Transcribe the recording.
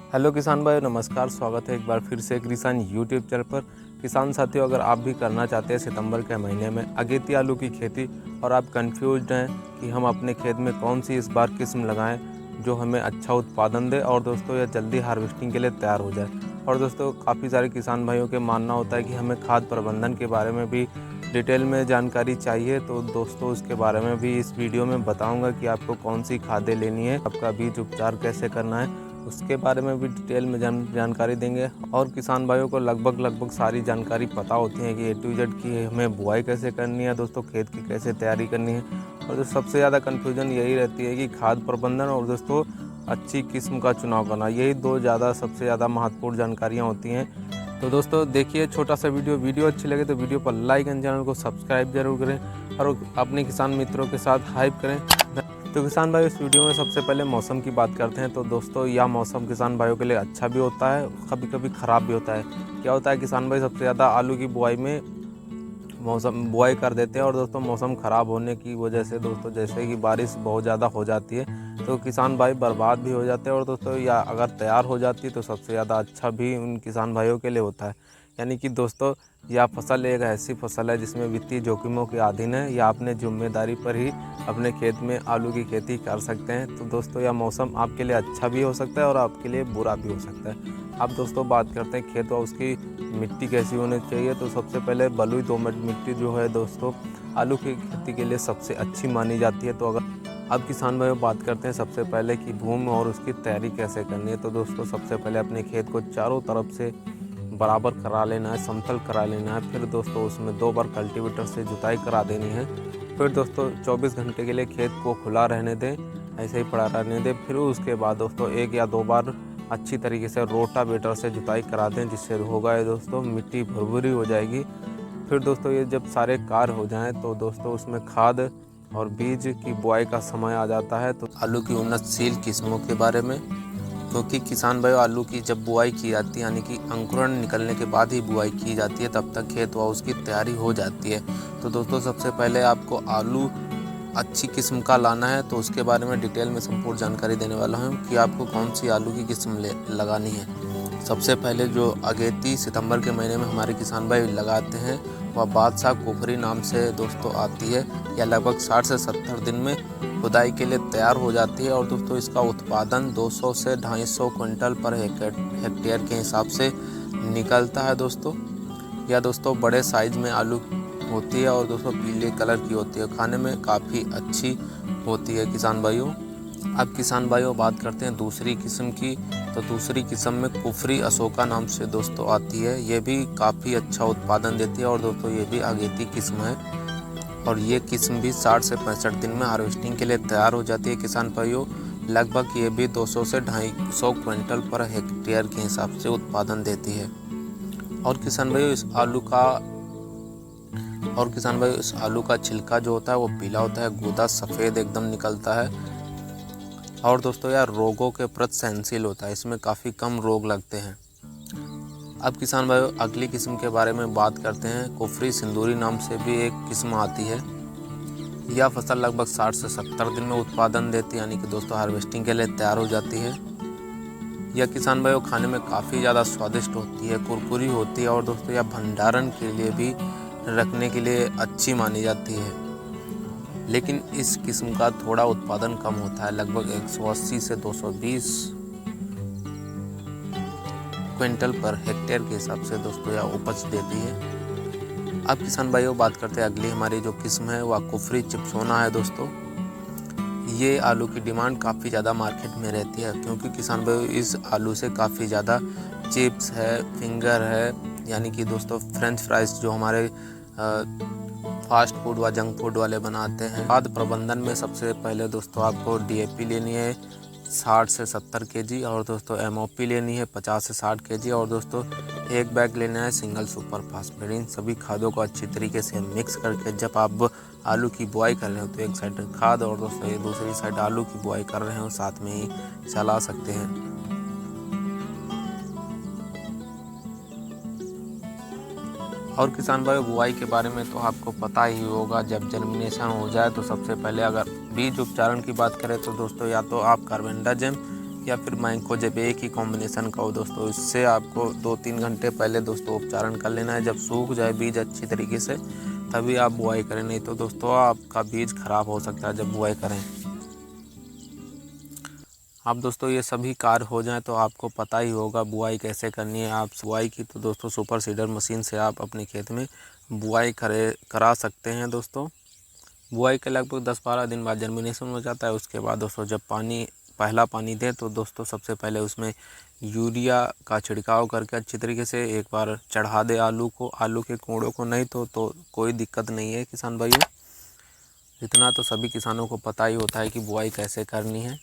Hello किसान भाई, नमस्कार। स्वागत है एक बार फिर से किसान यूट्यूब चैनल पर। किसान साथियों, अगर आप भी करना चाहते हैं सितंबर के महीने में अगेती आलू की खेती और आप कंफ्यूज्ड हैं कि हम अपने खेत में कौन सी इस बार किस्म लगाएं जो हमें अच्छा उत्पादन दे और दोस्तों यह जल्दी हार्वेस्टिंग के लिए तैयार हो जाए। और दोस्तों काफ़ी सारे किसान भाइयों के मानना होता है कि हमें खाद प्रबंधन के बारे में भी डिटेल में जानकारी चाहिए, तो दोस्तों उसके बारे में भी इस वीडियो में बताऊंगा कि आपको कौन सी खादें लेनी है, आपका बीज उपचार कैसे करना है, उसके बारे में भी डिटेल में जानकारी देंगे। और किसान भाइयों को लगभग सारी जानकारी पता होती है कि A to Z की हमें बुआई कैसे करनी है, दोस्तों खेत की कैसे तैयारी करनी है। और जो सबसे ज़्यादा कन्फ्यूजन यही रहती है कि खाद प्रबंधन और दोस्तों अच्छी किस्म का चुनाव करना, यही दो सबसे ज़्यादा महत्वपूर्ण जानकारियाँ होती हैं। तो दोस्तों देखिए छोटा सा वीडियो अच्छी लगे तो वीडियो पर लाइक एंड चैनल को सब्सक्राइब जरूर करें और अपने किसान मित्रों के साथ हाइप करें। तो किसान भाई इस वीडियो में सबसे पहले मौसम की बात करते हैं। तो दोस्तों यह मौसम किसान भाइयों के लिए अच्छा भी होता है, कभी कभी ख़राब भी होता है। क्या होता है किसान भाई, सबसे ज़्यादा आलू की बुआई में बुआई कर देते हैं और दोस्तों मौसम ख़राब होने की वजह से दोस्तों जैसे कि बारिश बहुत ज़्यादा हो जाती है तो किसान भाई बर्बाद भी हो जाते हैं। और दोस्तों या अगर तैयार हो जाती है तो सबसे ज़्यादा अच्छा भी उन किसान भाइयों के लिए होता है। यानी कि दोस्तों यह फसल एक ऐसी फसल है जिसमें वित्तीय जोखिमों के अधीन है, या अपने जिम्मेदारी पर ही अपने खेत में आलू की खेती कर सकते हैं। तो दोस्तों यह मौसम आपके लिए अच्छा भी हो सकता है और आपके लिए बुरा भी हो सकता है। अब दोस्तों बात करते हैं खेत और उसकी मिट्टी कैसी होनी चाहिए। तो सबसे पहले बलुई दोमट मिट्टी जो है दोस्तों आलू की खेती के लिए सबसे अच्छी मानी जाती है। तो अगर अब किसान भाइयों बात करते हैं सबसे पहले कि भूमि और उसकी तैयारी कैसे करनी है। तो दोस्तों सबसे पहले अपने खेत को चारों तरफ से बराबर करा लेना है, समतल करा लेना है। फिर दोस्तों उसमें 2 बार कल्टीवेटर से जुताई करा देनी है। फिर दोस्तों 24 घंटे के लिए खेत को खुला रहने दें, ऐसे ही पड़ा रहने दें। फिर उसके बाद दोस्तों 1 या 2 बार अच्छी तरीके से रोटावेटर से जुताई करा दें, जिससे होगा ये दोस्तों मिट्टी भुरभुरी हो जाएगी। फिर दोस्तों ये जब सारे कार्य हो जाएं तो दोस्तों उसमें खाद और बीज की बुआई का समय आ जाता है। तो आलू की उन्नतशील किस्मों के बारे में, क्योंकि किसान भाई आलू की जब बुआई की जाती है यानी कि अंकुरण निकलने के बाद ही बुआई की जाती है, तब तक खेत व उसकी तैयारी हो जाती है। तो दोस्तों सबसे पहले आपको आलू अच्छी किस्म का लाना है, तो उसके बारे में डिटेल में संपूर्ण जानकारी देने वाला हूँ कि आपको कौन सी आलू की किस्म लगानी है। सबसे पहले जो अगेती सितंबर के महीने में हमारे किसान भाई लगाते हैं वह बादशाह कुफरी नाम से दोस्तों आती है। यह लगभग 60 से 70 दिन में खुदाई के लिए तैयार हो जाती है। और दोस्तों इसका उत्पादन 200 से 250 क्विंटल पर हेक्टेयर के हिसाब से निकलता है दोस्तों। यह दोस्तों बड़े साइज में आलू होती है और दोस्तों पीले कलर की होती है, खाने में काफ़ी अच्छी होती है किसान भाइयों। अब किसान भाइयों बात करते हैं दूसरी किस्म की। तो दूसरी किस्म में कुफरी अशोका नाम से दोस्तों आती है। ये भी काफ़ी अच्छा उत्पादन देती है और दोस्तों ये भी अगेती किस्म है और ये किस्म भी 60 से 65 दिन में हार्वेस्टिंग के लिए तैयार हो जाती है किसान भाइयों। लगभग ये भी 200 से 250 क्विंटल पर हेक्टेयर के हिसाब से उत्पादन देती है। और किसान भाइयों इस आलू का छिलका जो होता है वो पीला होता है, गूदा सफ़ेद एकदम निकलता है। और दोस्तों यार रोगों के प्रति सहनशील होता है, इसमें काफ़ी कम रोग लगते हैं। अब किसान भाइयों अगली किस्म के बारे में बात करते हैं। कुफरी सिंदूरी नाम से भी एक किस्म आती है। यह फसल लगभग 60 से 70 दिन में उत्पादन देती है, यानी कि दोस्तों हार्वेस्टिंग के लिए तैयार हो जाती है। यह किसान भाइयों खाने में काफ़ी ज़्यादा स्वादिष्ट होती है, कुरकुरी होती है और दोस्तों यह भंडारण के लिए भी रखने के लिए अच्छी मानी जाती है। लेकिन इस किस्म का थोड़ा उत्पादन कम होता है, लगभग 180 से 220 क्विंटल पर हेक्टेयर के हिसाब से दोस्तों यह उपज देती है। अब किसान भाइयों बात करते हैं अगली हमारी जो किस्म है वह कुफरी चिप्सोना है दोस्तों। ये आलू की डिमांड काफ़ी ज़्यादा मार्केट में रहती है, क्योंकि किसान भाइयों इस आलू से काफ़ी ज़्यादा चिप्स है, फिंगर है, यानी कि दोस्तों फ्रेंच फ्राइज जो हमारे फास्ट फूड व जंक फूड वाले बनाते हैं। खाद प्रबंधन में सबसे पहले दोस्तों आपको DAP लेनी है 60 से 70 kg और दोस्तों MOP लेनी है 50 से 60 kg और दोस्तों 1 बैग लेना है सिंगल सुपर फास्फेट। इन सभी खादों को अच्छी तरीके से मिक्स करके जब आप आलू की बुआई कर रहे हो तो एक साइड खाद और दोस्तों ये दूसरी साइड आलू की बुआई कर रहे हो साथ में ही चला सकते हैं। और किसान भाई बुआई के बारे में तो आपको पता ही होगा, जब जर्मिनेशन हो जाए तो सबसे पहले अगर बीज उपचारण की बात करें तो दोस्तों या तो आप कार्बेंडाजिम या फिर मैंकोजेब एक ही कॉम्बिनेशन का हो दोस्तों, इससे आपको 2-3 घंटे पहले दोस्तों उपचारण कर लेना है। जब सूख जाए बीज अच्छी तरीके से तभी आप बुआई करें, नहीं तो दोस्तों आपका बीज खराब हो सकता है जब बुआई करें। अब दोस्तों ये सभी कार्य हो जाएं तो आपको पता ही होगा बुआई कैसे करनी है। आप बुआई की तो दोस्तों सुपर सीडर मशीन से आप अपने खेत में बुआई करा सकते हैं दोस्तों। बुआई के लगभग 10-12 दिन बाद जर्मिनेशन हो जाता है। उसके बाद दोस्तों जब पहला पानी दें तो दोस्तों सबसे पहले उसमें यूरिया का छिड़काव करके अच्छी तरीके से एक बार चढ़ा दे आलू के कोड़ों को, नहीं तो कोई दिक्कत नहीं है किसान भाइयों। इतना तो सभी किसानों को पता ही होता है कि बुआई कैसे करनी है।